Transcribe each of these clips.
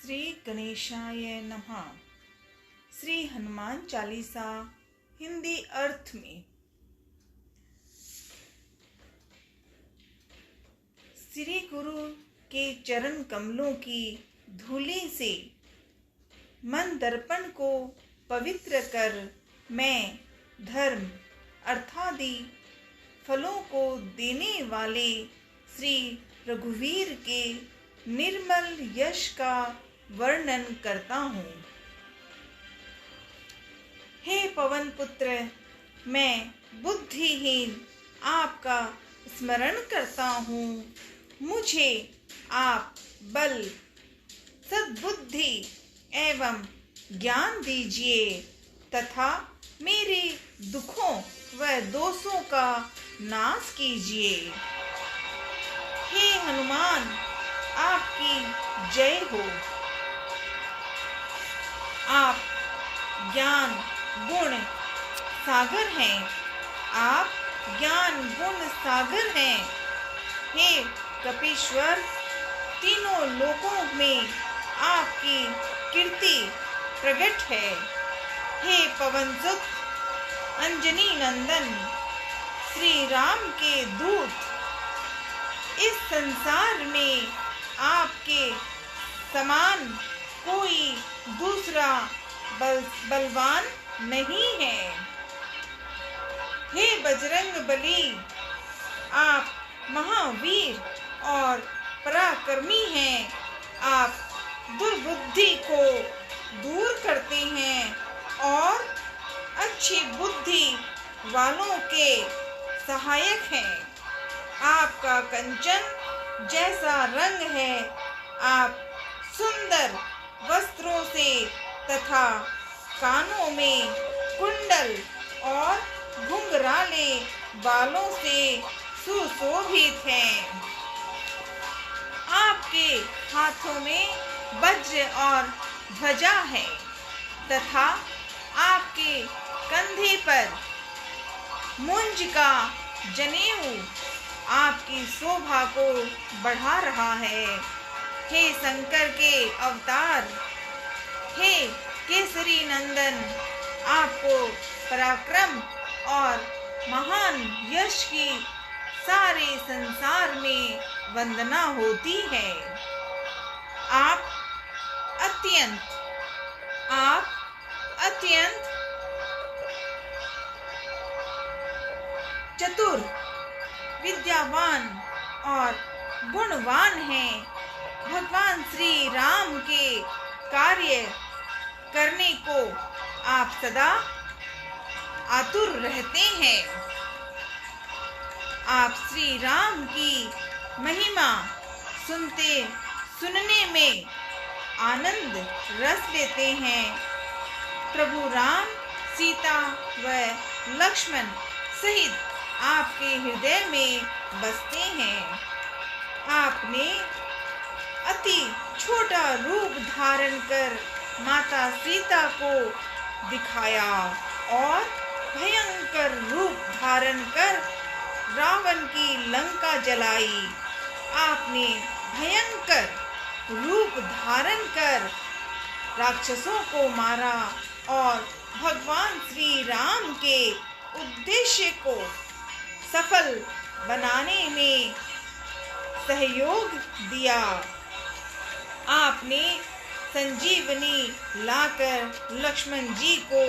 श्री गणेशाय नमः। श्री हनुमान चालीसा हिंदी अर्थ में। श्री गुरु के चरण कमलों की धूली से मन दर्पण को पवित्र कर मैं धर्म अर्थादि फलों को देने वाले श्री रघुवीर के निर्मल यश का वर्णन करता हूँ। हे पवन पुत्र, मैं बुद्धिहीन आपका स्मरण करता हूँ। मुझे आप बल, सद्बुद्धि एवं ज्ञान दीजिए तथा मेरे दुखों व दोषों का नाश कीजिए। हे हनुमान, आपकी जय हो। आप ज्ञान गुण सागर हैं। आप ज्ञान गुण सागर हैं। हे कपीश्वर, तीनों लोकों में आपकी कीर्ति प्रकट है। हे पवनसुत, अंजनी नंदन, श्री राम के दूत, इस संसार में आपके समान कोई दूसरा बलवान नहीं है। हे बजरंग बली, आप महावीर और पराक्रमी हैं। आप दुर्बुद्धि को दूर करते हैं और अच्छी बुद्धि वालों के सहायक हैं। आपका कंचन जैसा रंग है। आप सुंदर वस्त्रों से तथा कानों में कुंडल और घुंघराले बालों से सुशोभित हैं। आपके हाथों में वज्र और ध्वजा है तथा आपके कंधे पर मुंज का जनेऊ आपकी शोभा को बढ़ा रहा है। हे शंकर के अवतार, हे केसरी नंदन, आपको पराक्रम और महान यश की सारे संसार में वंदना होती है। आप अत्यंत चतुर, विद्यावान और गुणवान हैं। भगवान श्री राम के कार्य करने को आप सदा आतुर रहते हैं। आप श्री राम की महिमा सुनने में आनंद रस लेते हैं। प्रभु राम, सीता व लक्ष्मण सहित आपके हृदय में बसते हैं। आपने अति छोटा रूप धारण कर माता सीता को दिखाया और भयंकर रूप धारण कर रावण की लंका जलाई। आपने भयंकर रूप धारण कर राक्षसों को मारा और भगवान श्री राम के उद्देश्य को सफल बनाने में सहयोग दिया। आपने संजीवनी लाकर लक्ष्मण जी को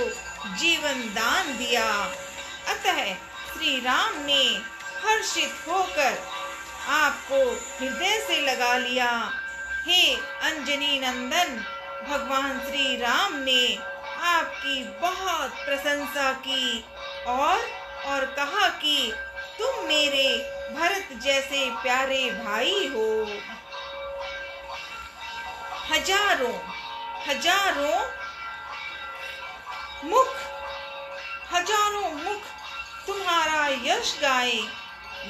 जीवन दान दिया। अतः श्री राम ने हर्षित होकर आपको हृदय से लगा लिया। हे अंजनी नंदन, भगवान श्री राम ने आपकी बहुत प्रशंसा की और कहा कि तुम मेरे भरत जैसे प्यारे भाई हो। हजारों मुख तुम्हारा यश गाए।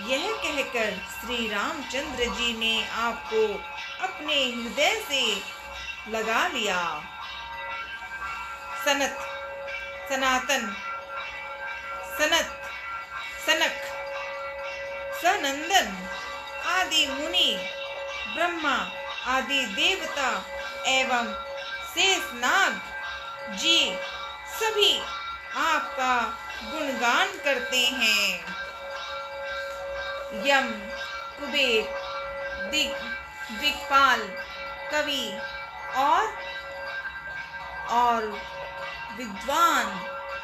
यह कहकर श्री रामचंद्र जी ने आपको अपने हृदय से लगा लिया। सनक, सनंदन आदि मुनि, ब्रह्मा आदि देवता एवं शेषनाग जी सभी आपका गुणगान करते हैं। यम, कुबेर, दिक्पाल, कवि और विद्वान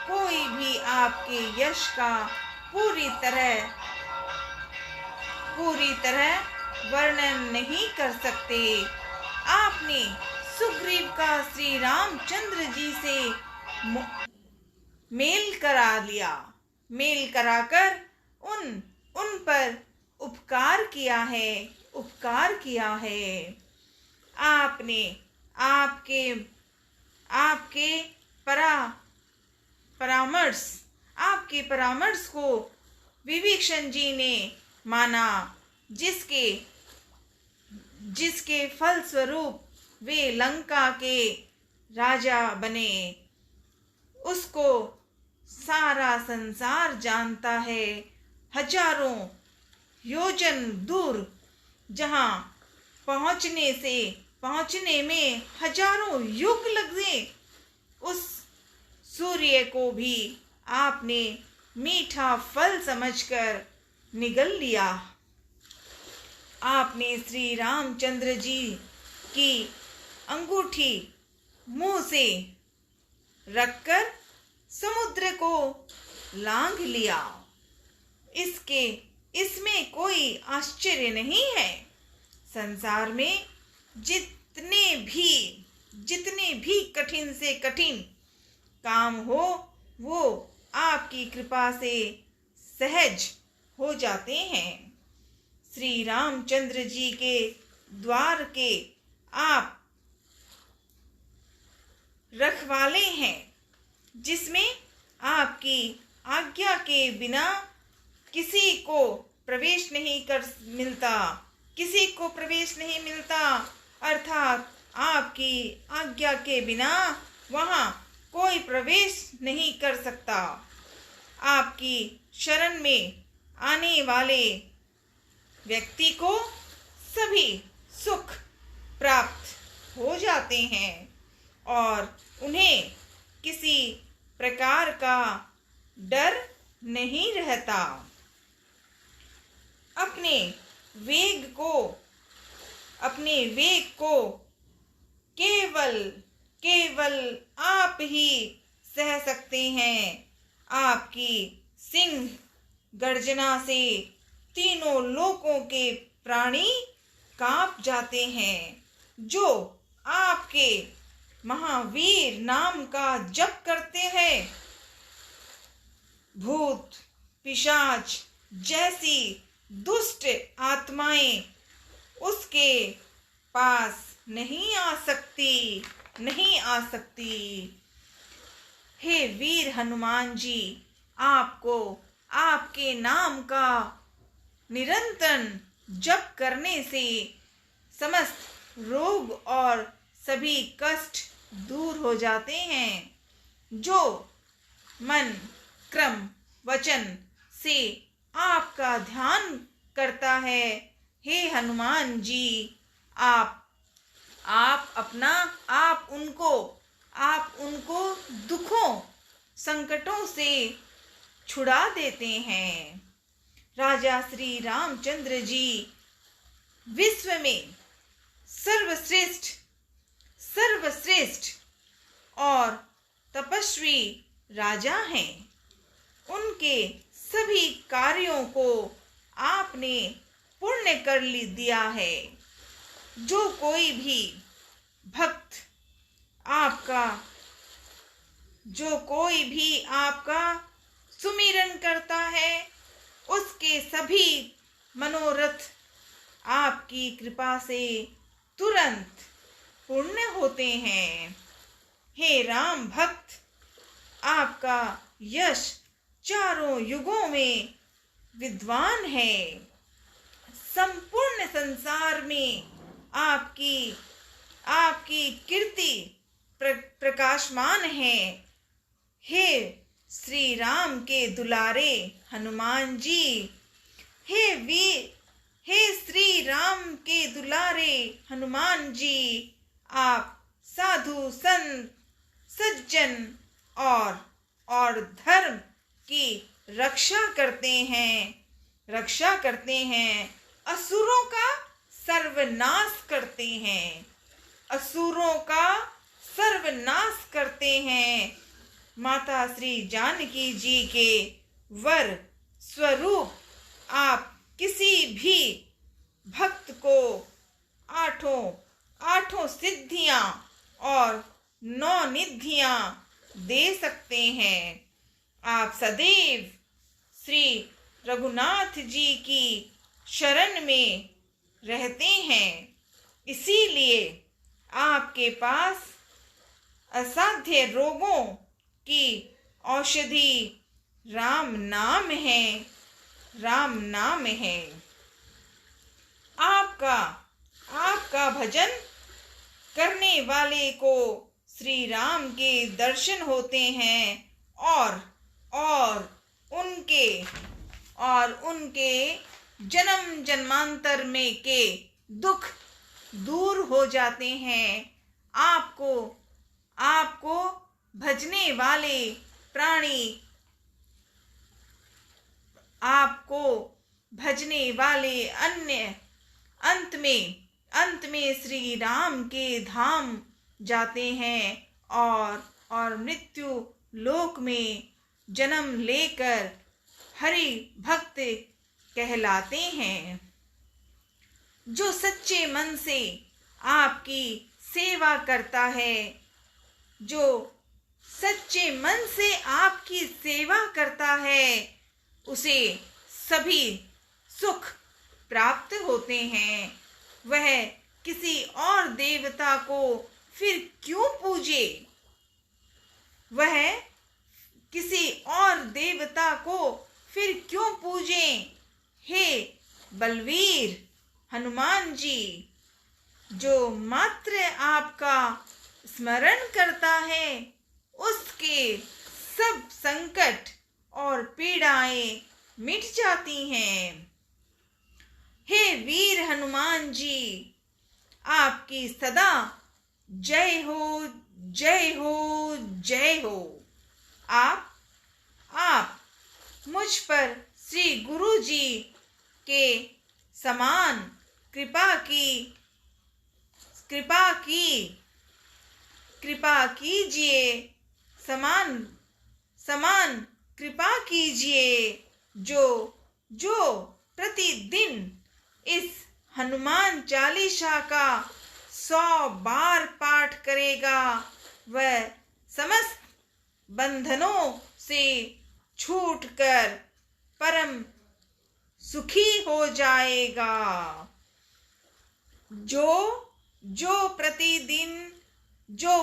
कोई भी आपके यश का पूरी तरह वर्णन नहीं कर सकते। आपने सुग्रीव का श्री रामचंद्र जी से मेल कराकर उन पर उपकार किया है। आपने आपके परामर्श को विभीषण जी ने माना, जिसके फलस्वरूप वे लंका के राजा बने। उसको सारा संसार जानता है। हजारों योजन दूर जहाँ पहुँचने में हजारों युग लगे, उस सूर्य को भी आपने मीठा फल समझकर निगल लिया। आपने श्री रामचंद्र जी की अंगूठी मुंह से रखकर समुद्र को लांघ लिया। इसमें कोई आश्चर्य नहीं है। संसार में जितने भी कठिन से कठिन काम हो, वो आपकी कृपा से सहज हो जाते हैं। श्री रामचंद्र जी के द्वार के आप रखवाले हैं, जिसमें आपकी आज्ञा के बिना किसी को प्रवेश नहीं मिलता, अर्थात आपकी आज्ञा के बिना वहाँ कोई प्रवेश नहीं कर सकता। आपकी शरण में आने वाले व्यक्ति को सभी सुख प्राप्त हो जाते हैं और उन्हें किसी प्रकार का डर नहीं रहता। अपने वेग को केवल आप ही सह सकते हैं। आपकी सिंह गर्जना से तीनों लोकों के प्राणी कांप जाते हैं। जो आपके महावीर नाम का जप करते हैं, भूत पिशाच जैसी दुष्ट आत्माएं उसके पास नहीं आ सकती। हे वीर हनुमान जी, आपको आपके नाम का निरंतर जप करने से समस्त रोग और सभी कष्ट दूर हो जाते हैं। जो मन क्रम वचन से आपका ध्यान करता है, हे हनुमान जी, आप उनको दुखों संकटों से छुड़ा देते हैं। राजा श्री रामचंद्र जी विश्व में सर्वश्रेष्ठ और तपस्वी राजा हैं। उनके सभी कार्यों को आपने पूर्ण कर दिया है। जो कोई भी भक्त आपका सुमिरन करता है, उसके सभी मनोरथ आपकी कृपा से तुरंत पूर्ण होते हैं। हे राम भक्त, आपका यश चारों युगों में विद्वान है। संपूर्ण संसार में आपकी कीर्ति प्रकाशमान है। हे श्री राम के दुलारे हनुमान जी, हे श्री राम के दुलारे हनुमान जी, आप साधु संत सज्जन और धर्म की रक्षा करते हैं, असुरों का सर्वनाश करते हैं, असुरों का सर्वनाश करते हैं। माता श्री जानकी जी के वर स्वरूप आप किसी भी भक्त को आठों सिद्धियां और 9 निधियां दे सकते हैं। आप सदैव श्री रघुनाथ जी की शरण में रहते हैं, इसीलिए आपके पास असाध्य रोगों की औषधि राम नाम है, राम नाम है। आपका भजन करने वाले को श्री राम के दर्शन होते हैं और उनके जन्म जन्मांतर में के दुख दूर हो जाते हैं। आपको भजने वाले प्राणी, आपको भजने वाले अंत में श्री राम के धाम जाते हैं और मृत्यु लोक में जन्म लेकर हरि भक्त कहलाते हैं। जो सच्चे मन से आपकी सेवा करता है, जो सच्चे मन से आपकी सेवा करता है, उसे सभी सुख प्राप्त होते हैं। वह किसी और देवता को फिर क्यों पूजे? वह किसी और देवता को फिर क्यों पूजे? हे बलवीर हनुमान जी, जो मात्र आपका स्मरण करता है, उसके सब संकट और पीड़ाएं मिट जाती हैं। हे वीर हनुमान जी, आपकी सदा जय हो, जय हो, जय हो। आप मुझ पर श्री गुरु जी के समान कृपा कीजिए, समान कृपा कीजिए। जो प्रतिदिन इस हनुमान चालीसा का 100 बार पाठ करेगा, वह समस्त बंधनों से छूटकर परम सुखी हो जाएगा। जो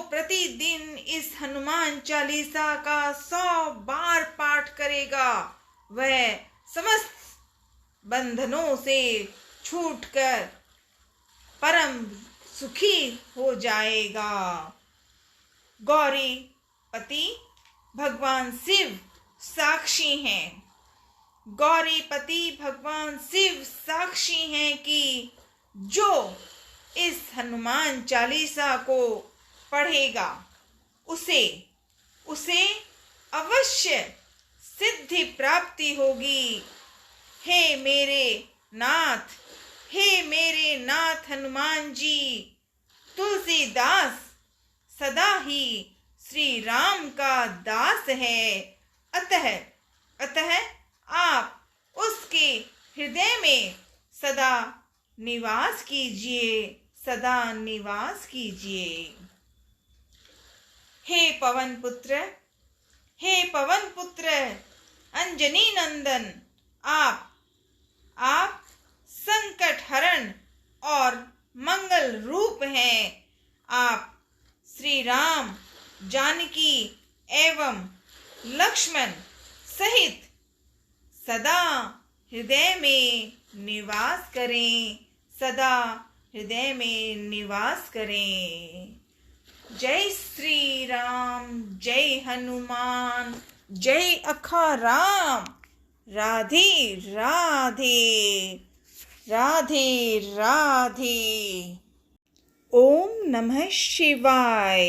प्रतिदिन इस हनुमान चालीसा का 100 बार पाठ करेगा, वह समस्त बंधनों से छूटकर परम सुखी हो जाएगा। गौरीपति भगवान शिव साक्षी हैं। गौरीपति भगवान शिव साक्षी हैं कि जो इस हनुमान चालीसा को पढ़ेगा, उसे अवश्य सिद्धि प्राप्ति होगी। हे मेरे नाथ हनुमान जी, तुलसीदास सदा ही श्री राम का दास है। अतः आप उसके हृदय में सदा निवास कीजिए, सदा निवास कीजिए। हे पवन पुत्र अंजनी नंदन, आप संकट हरण और मंगल रूप हैं। आप श्री राम, जानकी एवं लक्ष्मण सहित सदा हृदय में निवास करें, सदा हृदय में निवास करें। जय श्री राम, जय हनुमान, जय अखा राम। राधे राधे, राधे राधे। ओम नमः शिवाय।